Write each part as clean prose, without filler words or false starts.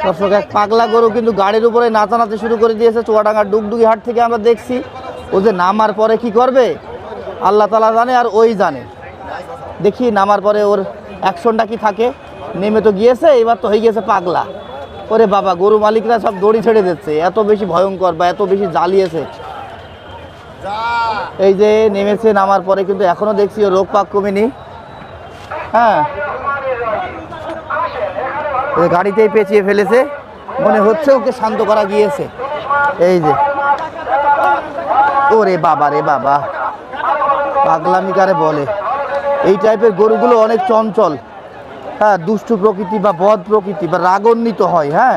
দর্শক এক পাগলা গরু কিন্তু গাড়ির উপরে নাচানাচি শুরু করে দিয়েছে। চুয়াডাঙ্গার ডুগডুগি হাট থেকে আমরা দেখছি। ও যে নামার পরে কি করবে আল্লাহ তাআলা জানে, আর ওই জানে। দেখি নামার পরে ওর অ্যাকশনটা কি থাকে। নেমে তো গিয়েছে, এবার তো হয়ে গেছে পাগলা। ওরে বাবা, গরু মালিকরা সব দড়ি ছেড়ে দিচ্ছে, এত বেশি ভয়ঙ্কর বা এত বেশি জ্বালিয়েছে। এই যে নেমেছে, নামার পরে কিন্তু এখনো দেখছি ও রোগ পাক কমেনি। হ্যাঁ, গাড়িতেই পেঁচিয়ে ফেলেছে, মনে হচ্ছে ওকে শান্ত করা গিয়েছে। এই যে ওরে বাবা রে বাবা, পাগলামি কারে বলে। এই টাইপের গরুগুলো অনেক চঞ্চল, হ্যাঁ, দুষ্টু প্রকৃতি বা বদ প্রকৃতি বা রাগান্বিত হয়। হ্যাঁ,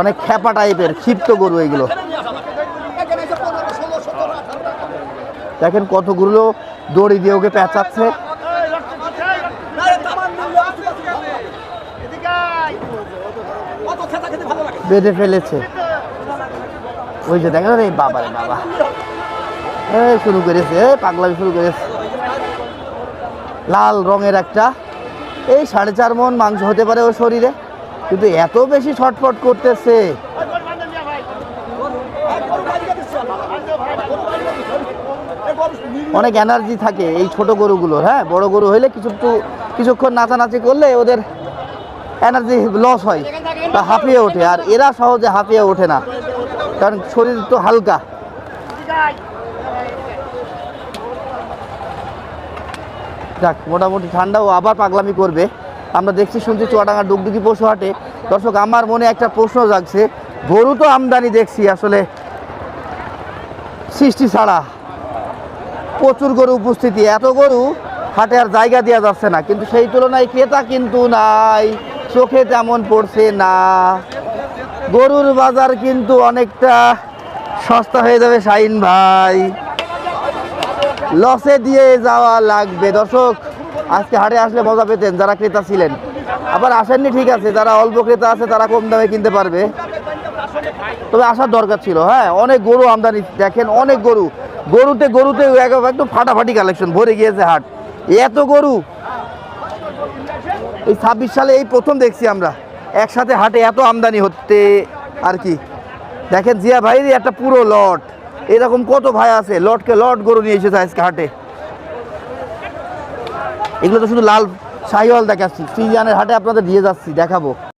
অনেক খ্যাপা টাইপের ক্ষিপ্ত গরু এইগুলো। দেখেন কতগুলো দড়ি দিয়ে ওকে পেঁচাচ্ছে। বেঁধে ফেলেছে। ওই যে দেখেন, এই বাবা রে বাবা, শুরু করেছে, পাগলামি শুরু করেছে। লাল রঙের একটা, এই 4.5 মণ মাংস হতে পারে ওর শরীরে, কিন্তু এত বেশি ছটফট করতেছে। অনেক এনার্জি থাকে এই ছোট গরুগুলোর। হ্যাঁ, বড় গরু হইলে কিছুক্ষণ নাচানাচি করলে ওদের এনার্জি লস হয় বা হাঁপিয়ে ওঠে, আর এরা সহজে হাঁপিয়ে ওঠে না, কারণ শরীর তো হালকা। যাক, মোটামুটি ঠান্ডাও আবার পাগলামি করবে আমরা দেখছি শুনছি চুয়াডাঙ্গা ডুগডুগি পশু হাটে। দর্শক, আমার মনে একটা প্রশ্ন জাগছে, গরু তো আমদানি দেখছি আসলে সৃষ্টি ছাড়া, প্রচুর গরু উপস্থিতি, এত গরু হাটে আর জায়গা দেওয়া যাচ্ছে না, কিন্তু সেই তুলনায় ক্রেতা কিন্তু নাই, চোখে তেমন পড়ছে না। গরুর বাজার কিন্তু অনেকটা সস্তা হয়ে যাবে শাহিন ভাই, লসে দিয়ে যাওয়া লাগবে। দর্শক, আজকে হাটে আসলে মজা পেতেন যারা ক্রেতা ছিলেন, আবার আসেননি ঠিক আছে, যারা অল্প ক্রেতা আছে তারা কম দামে কিনতে পারবে, তবে আসার দরকার ছিল। হ্যাঁ, অনেক গরু আমদানি দেখেন, অনেক গরু, গরুতে একদম ফাটাফাটি কালেকশন ভরে গিয়েছে হাট, এত গরু। এই 26 সালে এই প্রথম দেখছি আমরা একসাথে হাটে এত আমদানি হতে আর কি। দেখেন জিয়া ভাইয়েরই একটা পুরো লট, এরকম কত ভাই আছে লটকে লট গরু নিয়ে এসেছে আজকে হাটে। এগুলো তো শুধু লাল শাহিওয়াল দেখাচ্ছি, ফ্রিজিয়ানের হাটে আপনাদের দিয়ে যাচ্ছি, দেখাবো।